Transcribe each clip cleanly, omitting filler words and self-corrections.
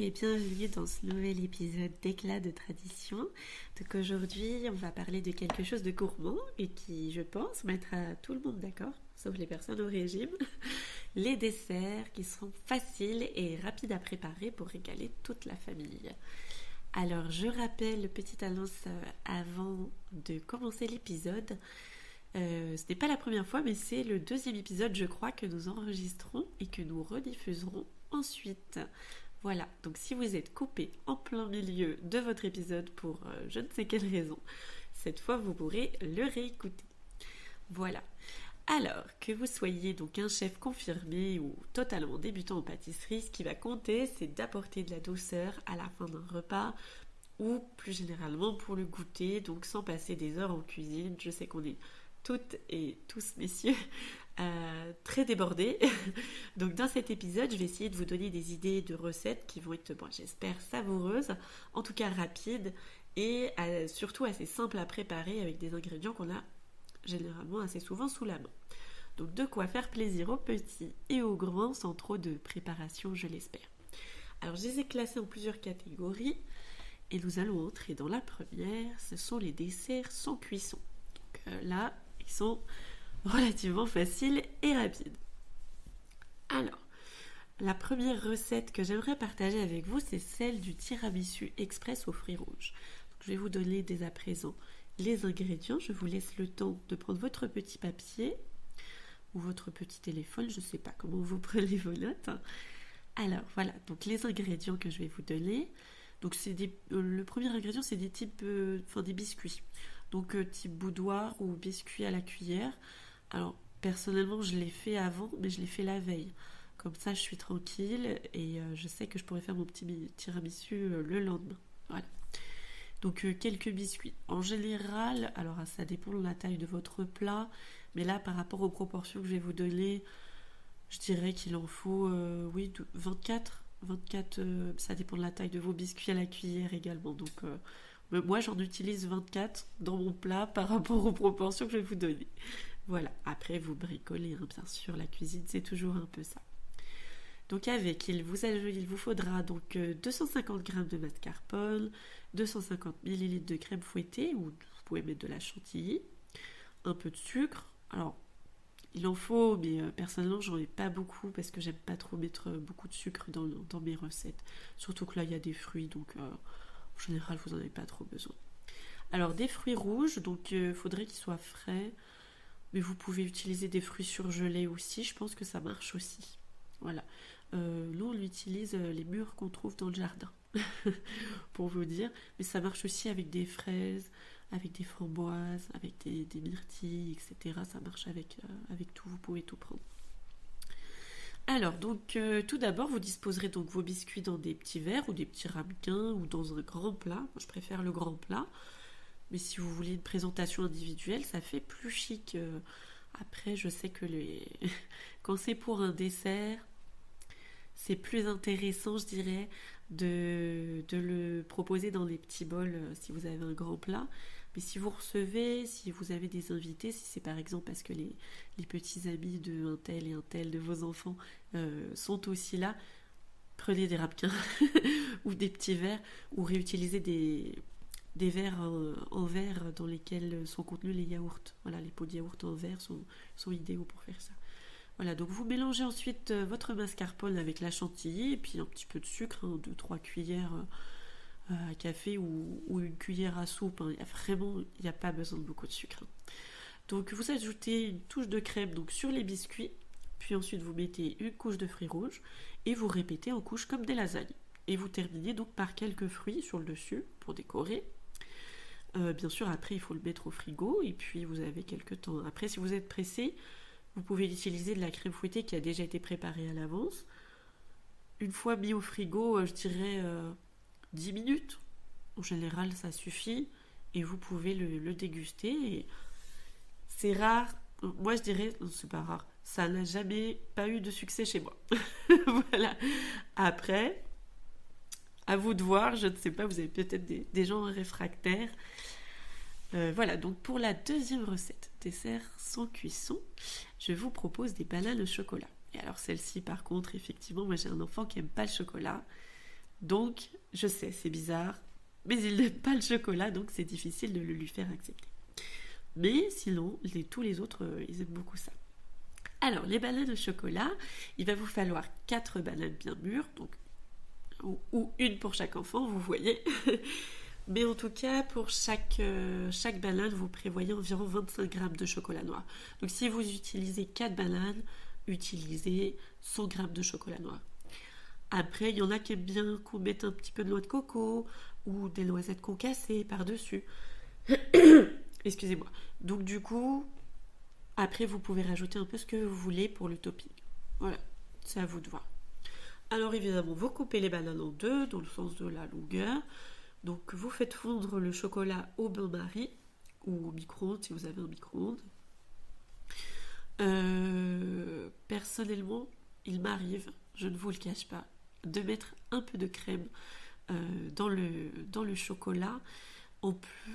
et bienvenue dans ce nouvel épisode d'Éclat de tradition. Donc aujourd'hui, on va parler de quelque chose de gourmand et qui, je pense, mettra tout le monde d'accord, sauf les personnes au régime. Les desserts qui sont faciles et rapides à préparer pour régaler toute la famille. Alors, je rappelle, petite annonce avant de commencer l'épisode. Ce n'est pas la première fois, mais c'est le deuxième épisode, je crois, que nous enregistrons et que nous rediffuserons ensuite. Voilà, donc si vous êtes coupé en plein milieu de votre épisode pour je ne sais quelle raison, cette fois vous pourrez le réécouter. Voilà. Alors, que vous soyez donc un chef confirmé ou totalement débutant en pâtisserie, ce qui va compter, c'est d'apporter de la douceur à la fin d'un repas ou plus généralement pour le goûter, donc sans passer des heures en cuisine. Je sais qu'on est toutes et tous, messieurs, très débordés. Donc dans cet épisode, je vais essayer de vous donner des idées de recettes qui vont être, bon, j'espère, savoureuses, en tout cas rapides, et surtout assez simples à préparer avec des ingrédients qu'on a généralement assez souvent sous la main. Donc de quoi faire plaisir aux petits et aux grands sans trop de préparation, je l'espère. Alors je les ai classés en plusieurs catégories, et nous allons entrer dans la première, ce sont les desserts sans cuisson. Donc là, ils sont relativement faciles et rapides. Alors, la première recette que j'aimerais partager avec vous, c'est celle du tiramisu express aux fruits rouges. Donc, je vais vous donner dès à présent les ingrédients. Je vous laisse le temps de prendre votre petit papier ou votre petit téléphone. Je ne sais pas comment vous prenez vos notes. Alors, voilà. Donc, les ingrédients que je vais vous donner. Donc, le premier ingrédient, c'est des biscuits. Donc, type boudoir ou biscuits à la cuillère. Alors, personnellement, je l'ai fait avant, mais je l'ai fait la veille. Comme ça, je suis tranquille et je sais que je pourrais faire mon petit tiramisu le lendemain. Voilà. Donc, quelques biscuits. En général, alors ça dépend de la taille de votre plat, mais là, par rapport aux proportions que je vais vous donner, je dirais qu'il en faut, 24. 24, ça dépend de la taille de vos biscuits à la cuillère également. Donc, moi, j'en utilise 24 dans mon plat par rapport aux proportions que je vais vous donner. Voilà, après vous bricolez, hein, bien sûr, la cuisine c'est toujours un peu ça. Donc il vous faudra donc 250 g de mascarpone, 250 ml de crème fouettée, ou vous pouvez mettre de la chantilly, un peu de sucre. Alors, il en faut, mais personnellement j'en ai pas beaucoup parce que j'aime pas trop mettre beaucoup de sucre dans mes recettes. Surtout que là il y a des fruits, donc en général vous n'en avez pas trop besoin. Alors des fruits rouges, donc il faudrait qu'ils soient frais. Mais vous pouvez utiliser des fruits surgelés aussi, je pense que ça marche aussi. Voilà. Nous, on utilise les mûres qu'on trouve dans le jardin, pour vous dire. Mais ça marche aussi avec des fraises, avec des framboises, avec des myrtilles, etc. Ça marche avec tout, vous pouvez tout prendre. Alors, donc, tout d'abord, vous disposerez donc vos biscuits dans des petits verres ou des petits ramequins ou dans un grand plat. Moi, je préfère le grand plat. Mais si vous voulez une présentation individuelle, ça fait plus chic. Après, je sais que quand c'est pour un dessert, c'est plus intéressant, je dirais, de le proposer dans des petits bols si vous avez un grand plat. Mais si vous recevez, si vous avez des invités, si c'est par exemple parce que les petits amis de un tel et un tel de vos enfants sont aussi là, prenez des ramequins ou des petits verres ou réutilisez des verres en verre dans lesquels sont contenus les yaourts. Voilà, les pots de yaourt en verre sont idéaux pour faire ça. Voilà, donc vous mélangez ensuite votre mascarpone avec la chantilly et puis un petit peu de sucre, 2-3 cuillères à café ou une cuillère à soupe. Hein. Il n'y a pas besoin de beaucoup de sucre. Hein. Donc vous ajoutez une touche de crème donc, sur les biscuits, puis ensuite vous mettez une couche de fruits rouges et vous répétez en couches comme des lasagnes. Et vous terminez donc par quelques fruits sur le dessus pour décorer. Bien sûr, après, il faut le mettre au frigo et puis vous avez quelques temps. Après, si vous êtes pressé, vous pouvez utiliser de la crème fouettée qui a déjà été préparée à l'avance. Une fois mis au frigo, je dirais 10 minutes. En général, ça suffit et vous pouvez le déguster. Et c'est rare. Moi, je dirais, non, c'est pas rare. Ça n'a jamais pas eu de succès chez moi. Voilà. Après, à vous de voir, je ne sais pas, vous avez peut-être des gens réfractaires. Voilà, donc pour la deuxième recette, dessert sans cuisson, je vous propose des bananes au chocolat. Et alors celle-ci, par contre, effectivement, moi j'ai un enfant qui n'aime pas le chocolat. Donc, je sais, c'est bizarre, mais il n'aime pas le chocolat, donc c'est difficile de le lui faire accepter. Mais sinon, tous les autres, ils aiment beaucoup ça. Alors, les bananes au chocolat, il va vous falloir 4 bananes bien mûres, donc, ou une pour chaque enfant, vous voyez. Mais en tout cas, pour chaque banane, vous prévoyez environ 25 grammes de chocolat noir. Donc si vous utilisez 4 bananes, utilisez 100 grammes de chocolat noir. Après, il y en a qui aiment bien qu'on mette un petit peu de noix de coco ou des noisettes concassées par-dessus. Excusez-moi. Donc du coup, après, vous pouvez rajouter un peu ce que vous voulez pour le topping. Voilà, c'est à vous de voir. Alors évidemment, vous coupez les bananes en deux, dans le sens de la longueur. Donc vous faites fondre le chocolat au bain-marie ou au micro-ondes si vous avez un micro-ondes. Personnellement, il m'arrive, je ne vous le cache pas, de mettre un peu de crème dans le chocolat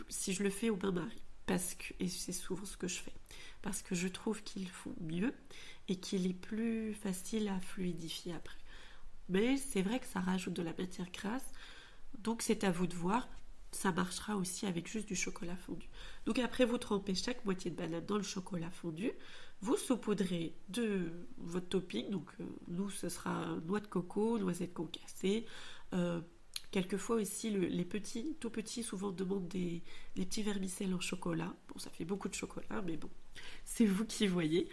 si je le fais au bain-marie. Et c'est souvent ce que je fais. Parce que je trouve qu'il fond mieux et qu'il est plus facile à fluidifier après. Mais c'est vrai que ça rajoute de la matière grasse. Donc c'est à vous de voir, ça marchera aussi avec juste du chocolat fondu. Donc après vous trempez chaque moitié de banane dans le chocolat fondu, vous saupoudrez de votre topping, donc nous ce sera noix de coco, noisettes concassées, quelquefois aussi les petits, tout petits souvent demandent des petits vermicelles en chocolat, bon ça fait beaucoup de chocolat mais bon, c'est vous qui voyez.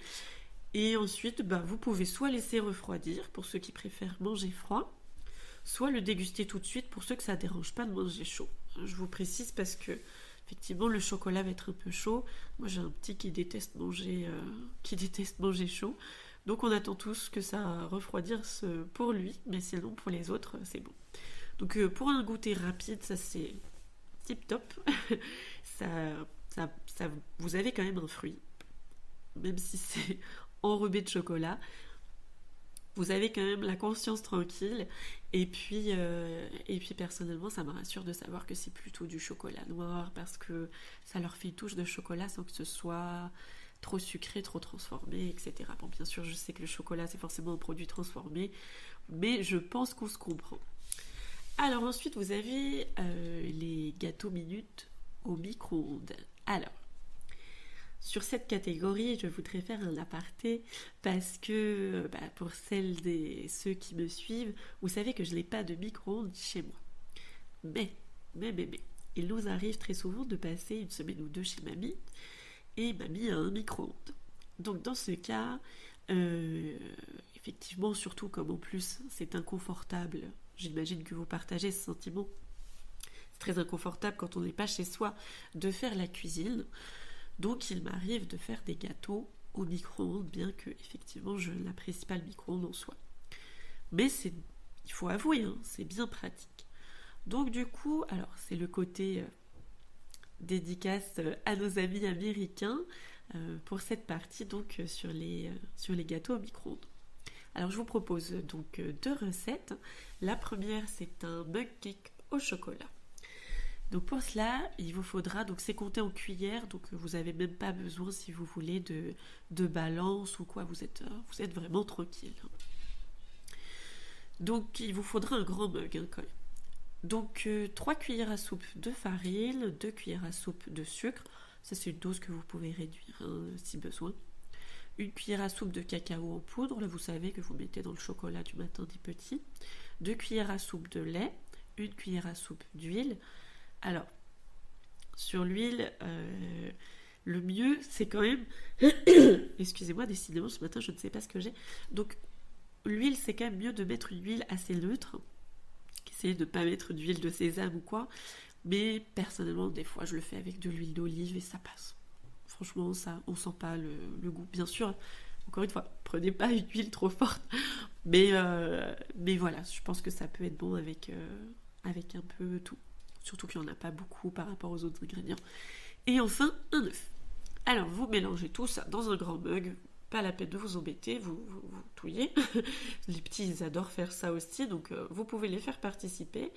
Et ensuite vous pouvez soit laisser refroidir pour ceux qui préfèrent manger froid, soit le déguster tout de suite pour ceux que ça ne dérange pas de manger chaud. Je vous précise parce que effectivement le chocolat va être un peu chaud. Moi j'ai un petit qui déteste manger chaud. Donc on attend tous que ça refroidisse pour lui, mais sinon pour les autres c'est bon. Donc pour un goûter rapide, ça c'est tip top. ça, vous avez quand même un fruit, même si c'est enrobé de chocolat. Vous avez quand même la conscience tranquille et puis personnellement ça me rassure de savoir que c'est plutôt du chocolat noir parce que ça leur fait une touche de chocolat sans que ce soit trop sucré, trop transformé, etc. Bon bien sûr je sais que le chocolat c'est forcément un produit transformé mais je pense qu'on se comprend. Alors ensuite vous avez les gâteaux minutes au micro-ondes. Alors sur cette catégorie, je voudrais faire un aparté parce que pour ceux qui me suivent, vous savez que je n'ai pas de micro-ondes chez moi. Mais, il nous arrive très souvent de passer une semaine ou deux chez mamie et mamie a un micro-ondes. Donc dans ce cas, effectivement, surtout comme en plus c'est inconfortable, j'imagine que vous partagez ce sentiment, c'est très inconfortable quand on n'est pas chez soi de faire la cuisine. Donc il m'arrive de faire des gâteaux au micro-ondes, bien que effectivement je n'apprécie pas le micro-ondes en soi. Mais il faut avouer, c'est bien pratique. Donc du coup, alors c'est le côté dédicace à nos amis américains pour cette partie donc sur les gâteaux au micro-ondes. Alors je vous propose donc 2 recettes. La première c'est un mug cake au chocolat. Donc pour cela, il vous faudra, donc c'est compté en cuillères, donc vous n'avez même pas besoin si vous voulez de balance ou quoi, vous êtes vraiment tranquille. Donc il vous faudra un grand mug quand même. Donc 3 cuillères à soupe de farine, 2 cuillères à soupe de sucre, ça c'est une dose que vous pouvez réduire si besoin. 1 cuillère à soupe de cacao en poudre, là vous savez que vous mettez dans le chocolat du matin des petits. 2 cuillères à soupe de lait, 1 cuillère à soupe d'huile. Alors, sur l'huile, le mieux, c'est quand même... Excusez-moi, décidément, ce matin, je ne sais pas ce que j'ai. Donc, l'huile, c'est quand même mieux de mettre une huile assez neutre. Essayez de ne pas mettre d'huile de sésame ou quoi. Mais, personnellement, des fois, je le fais avec de l'huile d'olive et ça passe. Franchement, ça, on sent pas le goût. Bien sûr, encore une fois, prenez pas une huile trop forte. Mais voilà, je pense que ça peut être bon avec un peu tout. Surtout qu'il n'y en a pas beaucoup par rapport aux autres ingrédients. Et enfin, un œuf. Alors, vous mélangez tout ça dans un grand mug. Pas la peine de vous embêter, vous touillez. Les petits, ils adorent faire ça aussi, donc vous pouvez les faire participer.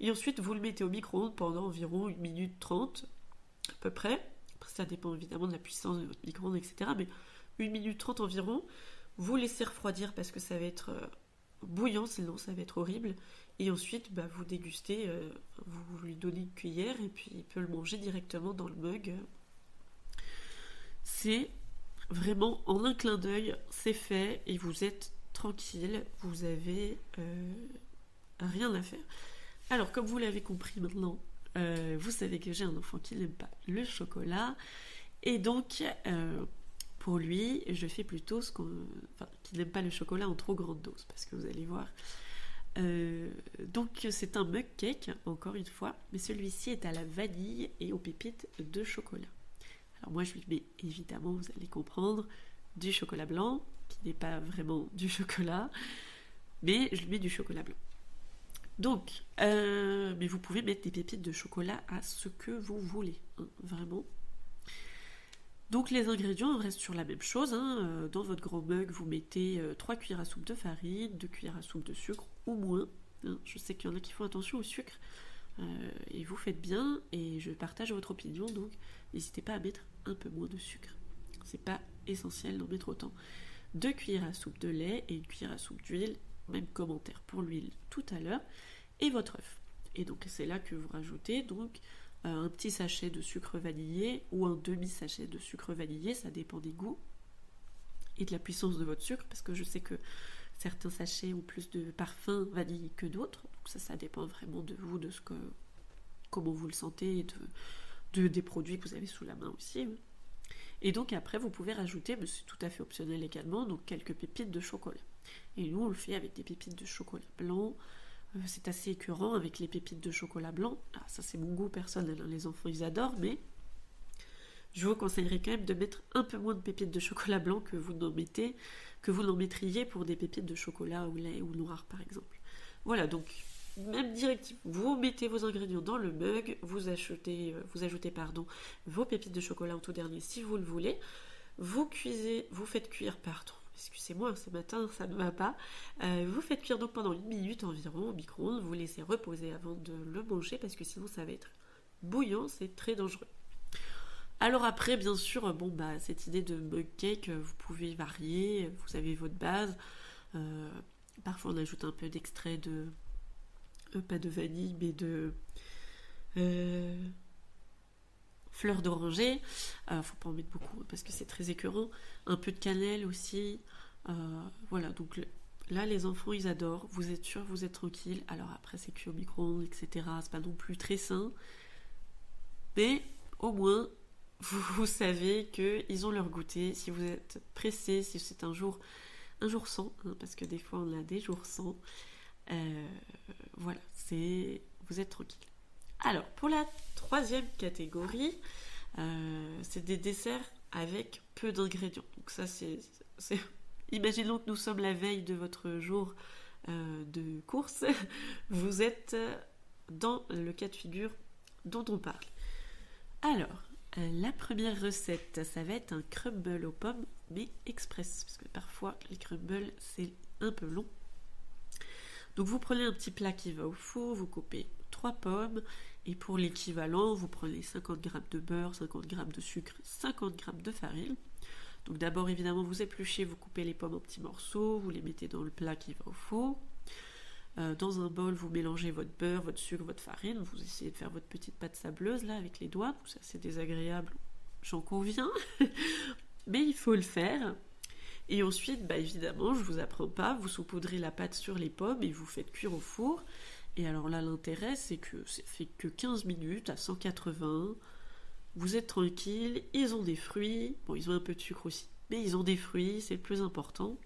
Et ensuite, vous le mettez au micro-ondes pendant environ 1 minute 30, à peu près. Après, ça dépend évidemment de la puissance de votre micro-ondes, etc. Mais 1 minute 30 environ. Vous laissez refroidir parce que ça va être bouillant, sinon ça va être horrible. Et ensuite, vous dégustez, vous lui donnez une cuillère et puis il peut le manger directement dans le mug. C'est vraiment en un clin d'œil, c'est fait et vous êtes tranquille, vous avez rien à faire. Alors, comme vous l'avez compris maintenant, vous savez que j'ai un enfant qui n'aime pas le chocolat et donc pour lui, je fais plutôt qui n'aime pas le chocolat en trop grande dose parce que vous allez voir. Donc c'est un mug cake, encore une fois, mais celui-ci est à la vanille et aux pépites de chocolat. Alors moi je lui mets évidemment, vous allez comprendre, du chocolat blanc, qui n'est pas vraiment du chocolat, mais je lui mets du chocolat blanc. Donc, mais vous pouvez mettre des pépites de chocolat à ce que vous voulez, hein, vraiment. Donc les ingrédients restent sur la même chose, hein. Dans votre grand mug, vous mettez 3 cuillères à soupe de farine, 2 cuillères à soupe de sucre ou moins. Hein. Je sais qu'il y en a qui font attention au sucre, et vous faites bien, et je partage votre opinion, donc n'hésitez pas à mettre un peu moins de sucre. C'est pas essentiel d'en mettre autant. 2 cuillères à soupe de lait et 1 cuillère à soupe d'huile, même commentaire pour l'huile tout à l'heure, et votre œuf. Et donc c'est là que vous rajoutez donc un petit sachet de sucre vanillé ou un demi-sachet de sucre vanillé, ça dépend des goûts et de la puissance de votre sucre, parce que je sais que certains sachets ont plus de parfum vanillé que d'autres, donc ça dépend vraiment de vous, de comment vous le sentez et des produits que vous avez sous la main aussi. Et donc après vous pouvez rajouter, mais c'est tout à fait optionnel également, donc quelques pépites de chocolat. Et nous on le fait avec des pépites de chocolat blanc. C'est assez écœurant avec les pépites de chocolat blanc. Ah, ça c'est mon goût personnel, hein. Les enfants ils adorent, mais je vous conseillerais quand même de mettre un peu moins de pépites de chocolat blanc que vous n'en mettriez pour des pépites de chocolat au lait ou noir par exemple. Voilà, donc même directive, vous mettez vos ingrédients dans le mug, vous ajoutez vos pépites de chocolat en tout dernier si vous le voulez, vous faites cuire, excusez-moi, ce matin ça ne va pas, vous faites cuire donc pendant 1 minute environ au micro-ondes, vous laissez reposer avant de le manger parce que sinon ça va être bouillant, c'est très dangereux. Alors après, bien sûr, cette idée de mug cake, vous pouvez varier, vous avez votre base, parfois on ajoute un peu d'extrait pas de vanille, mais de fleurs d'oranger, faut pas en mettre beaucoup parce que c'est très écœurant, un peu de cannelle aussi, voilà, donc là les enfants ils adorent, vous êtes sûr, vous êtes tranquille, alors après c'est cuit au micro-ondes, etc., c'est pas non plus très sain, mais au moins vous savez qu'ils ont leur goûter, si vous êtes pressé, si c'est un jour sans, hein, parce que des fois on a des jours sans, voilà, vous êtes tranquille. Alors, pour la troisième catégorie, c'est des desserts avec peu d'ingrédients. Donc ça, c'est... Imaginons que nous sommes la veille de votre jour de course. Vous êtes dans le cas de figure dont on parle. Alors, la première recette, ça va être un crumble aux pommes, mais express. Parce que parfois, les crumbles, c'est un peu long. Donc vous prenez un petit plat qui va au four, vous coupez 3 pommes, et pour l'équivalent, vous prenez 50 g de beurre, 50 g de sucre, 50 g de farine. Donc d'abord, évidemment, vous épluchez, vous coupez les pommes en petits morceaux, vous les mettez dans le plat qui va au four. Dans un bol, vous mélangez votre beurre, votre sucre, votre farine, vous essayez de faire votre petite pâte sableuse là avec les doigts, donc ça c'est désagréable, j'en conviens, mais il faut le faire. Et ensuite, évidemment, je vous apprends pas, vous saupoudrez la pâte sur les pommes et vous faites cuire au four. Et alors là, l'intérêt, c'est que ça fait que 15 minutes à 180. Vous êtes tranquille, ils ont des fruits. Bon, ils ont un peu de sucre aussi, mais ils ont des fruits, c'est le plus important.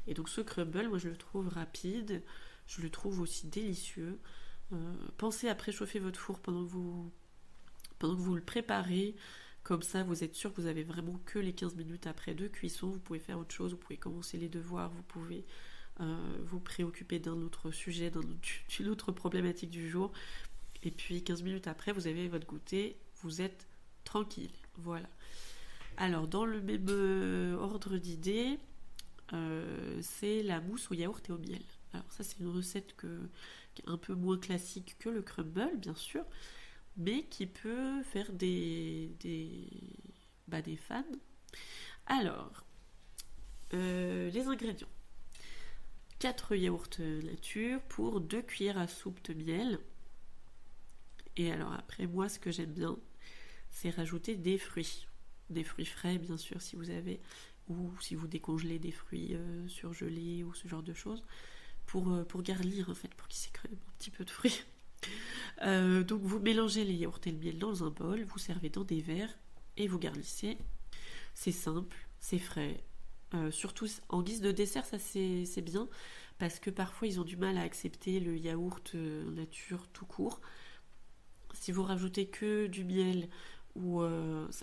Et donc ce crumble, moi je le trouve rapide, je le trouve aussi délicieux. Pensez à préchauffer votre four pendant que vous le préparez. Comme ça, vous êtes sûr que vous avez vraiment que les 15 minutes après de cuisson. Vous pouvez faire autre chose, vous pouvez commencer les devoirs, vous pouvez vous préoccuper d'un autre sujet, d'une autre problématique du jour. Et puis 15 minutes après, vous avez votre goûter, vous êtes tranquille. Voilà. Alors, dans le même ordre d'idées, c'est la mousse au yaourt et au miel. Alors ça, c'est une recette qui est un peu moins classique que le crumble, bien sûr, mais qui peut faire des fans. Alors, les ingrédients. 4 yaourts nature pour 2 cuillères à soupe de miel. Et alors après, moi, ce que j'aime bien, c'est rajouter des fruits. Des fruits frais, bien sûr, si vous avez, ou si vous décongelez des fruits surgelés ou ce genre de choses, pour garnir, en fait, pour qu'il s'y crée un petit peu de fruits. Donc vous mélangez les yaourts et le miel dans un bol, vous servez dans des verres et vous garnissez. C'est simple, c'est frais. Surtout en guise de dessert, ça c'est bien parce que parfois ils ont du mal à accepter le yaourt nature tout court. Si vous rajoutez que du miel ou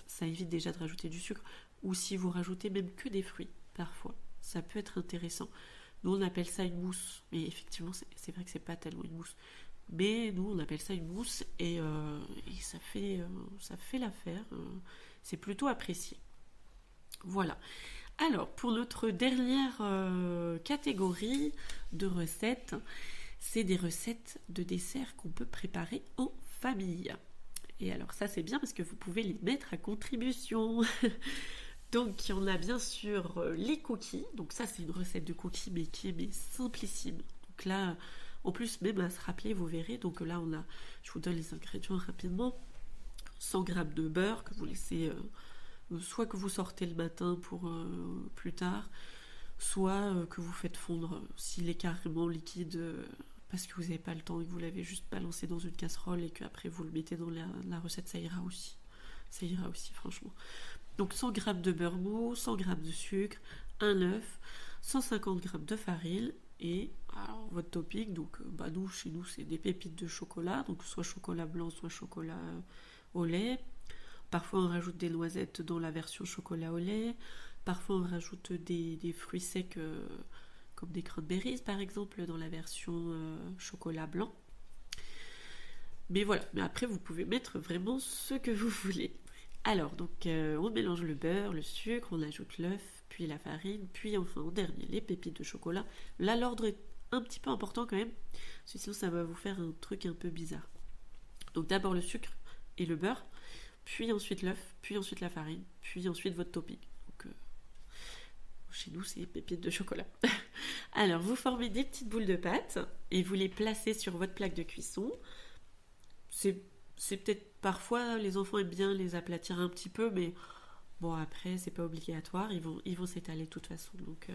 ça évite déjà de rajouter du sucre, ou si vous rajoutez même que des fruits, parfois ça peut être intéressant. Nous on appelle ça une mousse, mais effectivement c'est vrai que c'est pas tellement une mousse. Mais nous, on appelle ça une mousse et ça fait l'affaire. C'est plutôt apprécié. Voilà. Alors, pour notre dernière catégorie de recettes, c'est des recettes de desserts qu'on peut préparer en famille. Et alors ça, c'est bien parce que vous pouvez les mettre à contribution. Donc, on a bien sûr les cookies. Donc ça, c'est une recette de cookies, mais qui est simplissime. Donc là... En plus, même à se rappeler, vous verrez. Donc là, je vous donne les ingrédients rapidement. 100 g de beurre que vous laissez, soit que vous sortez le matin pour plus tard, soit que vous faites fondre s'il est carrément liquide parce que vous n'avez pas le temps et que vous l'avez juste balancé dans une casserole et qu'après vous le mettez dans la recette, ça ira aussi. Ça ira aussi, franchement. Donc 100 g de beurre mou, 100 g de sucre, un œuf, 150 g de farine. Et alors, votre topping, donc chez nous c'est des pépites de chocolat, donc soit chocolat blanc, soit chocolat au lait. Parfois on rajoute des noisettes dans la version chocolat au lait. Parfois on rajoute des fruits secs comme des cranberries par exemple dans la version chocolat blanc. Mais voilà, mais après vous pouvez mettre vraiment ce que vous voulez. Alors donc on mélange le beurre, le sucre, on ajoute l'œuf, puis la farine, puis enfin en dernier les pépites de chocolat. Là l'ordre est un petit peu important quand même, parce que sinon ça va vous faire un truc un peu bizarre. Donc d'abord le sucre et le beurre, puis ensuite l'œuf, puis ensuite la farine, puis ensuite votre topping. Donc chez nous c'est pépites de chocolat. Alors vous formez des petites boules de pâte et vous les placez sur votre plaque de cuisson. C'est peut-être parfois les enfants aiment bien les aplatir un petit peu, mais bon après c'est pas obligatoire, ils vont s'étaler de toute façon. Donc,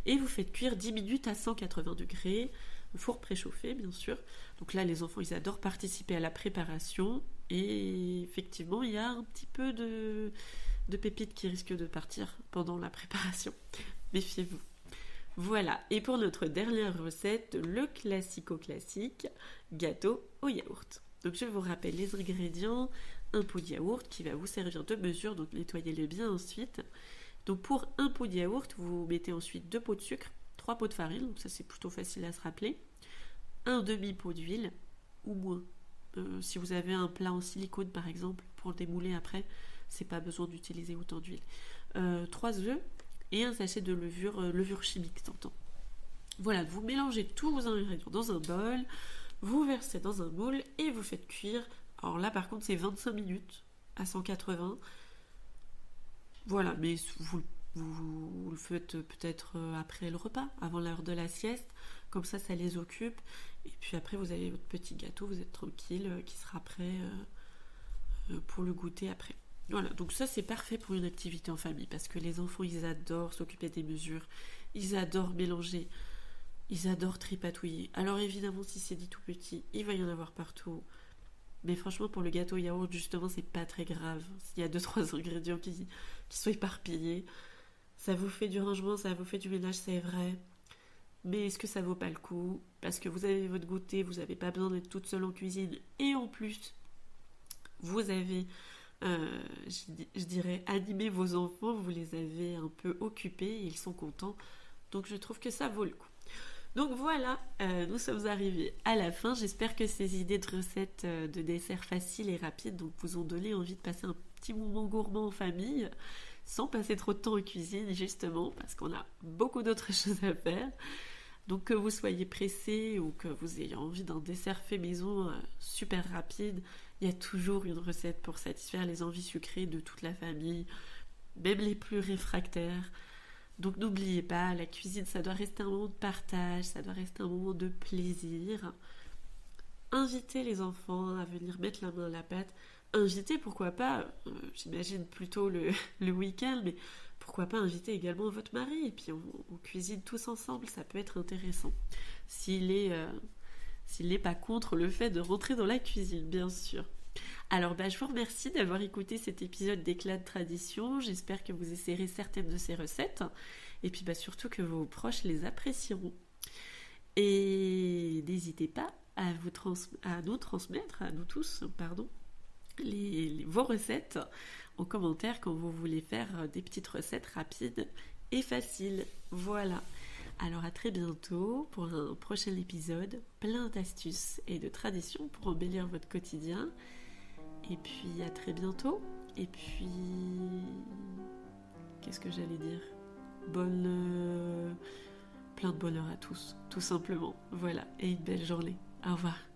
et vous faites cuire 10 minutes à 180 degrés, four préchauffé bien sûr. Donc là les enfants ils adorent participer à la préparation et effectivement il y a un petit peu de pépites qui risquent de partir pendant la préparation. Méfiez-vous. Voilà, et pour notre dernière recette, le classico-classique gâteau au yaourt. Donc je vous rappelle les ingrédients, un pot de yaourt qui va vous servir de mesure, donc nettoyez-le bien ensuite. Donc pour un pot de yaourt, vous mettez ensuite 2 pots de sucre, 3 pots de farine, donc ça c'est plutôt facile à se rappeler, un demi-pot d'huile ou moins. Si vous avez un plat en silicone par exemple, pour le démouler après, c'est pas besoin d'utiliser autant d'huile. 3 œufs et un sachet de levure chimique, t'entends. Voilà, vous mélangez tous vos ingrédients dans un bol, vous versez dans un moule et vous faites cuire. Alors là par contre c'est 25 minutes à 180. Voilà, mais vous le faites peut-être après le repas, avant l'heure de la sieste, comme ça les occupe. Et puis après vous avez votre petit gâteau, vous êtes tranquille, qui sera prêt pour le goûter après. Voilà, donc ça c'est parfait pour une activité en famille, parce que les enfants ils adorent s'occuper des mesures, ils adorent mélanger, ils adorent tripatouiller. Alors évidemment si c'est dit tout petit, il va y en avoir partout. Mais franchement pour le gâteau yaourt justement c'est pas très grave. S'il y a 2-3 ingrédients qui sont éparpillés, ça vous fait du rangement, ça vous fait du ménage, c'est vrai. Mais est-ce que ça vaut pas le coup? Parce que vous avez votre goûter, vous n'avez pas besoin d'être toute seule en cuisine. Et en plus, vous avez, je dirais, animé vos enfants, vous les avez un peu occupés, ils sont contents. Donc je trouve que ça vaut le coup. Donc voilà, nous sommes arrivés à la fin. J'espère que ces idées de recettes de desserts faciles et rapides donc, vous ont donné envie de passer un petit moment gourmand en famille, sans passer trop de temps en cuisine, justement, parce qu'on a beaucoup d'autres choses à faire. Donc que vous soyez pressé ou que vous ayez envie d'un dessert fait maison super rapide, il y a toujours une recette pour satisfaire les envies sucrées de toute la famille, même les plus réfractaires. Donc n'oubliez pas, la cuisine, ça doit rester un moment de partage, ça doit rester un moment de plaisir. Invitez les enfants à venir mettre la main à la pâte. Invitez, pourquoi pas, j'imagine plutôt le week-end, mais pourquoi pas inviter également votre mari et puis on cuisine tous ensemble, ça peut être intéressant. S'il n'est pas contre le fait de rentrer dans la cuisine, bien sûr. Alors je vous remercie d'avoir écouté cet épisode d'Éclat de tradition. J'espère que vous essayerez certaines de ces recettes et puis surtout que vos proches les apprécieront. Et n'hésitez pas à nous transmettre, à nous tous, vos recettes en commentaire quand vous voulez faire des petites recettes rapides et faciles. Voilà. Alors à très bientôt pour un prochain épisode, plein d'astuces et de traditions pour embellir votre quotidien. Et puis à très bientôt. Et puis qu'est-ce que j'allais dire ? Plein de bonheur à tous, tout simplement. Voilà, et une belle journée. Au revoir.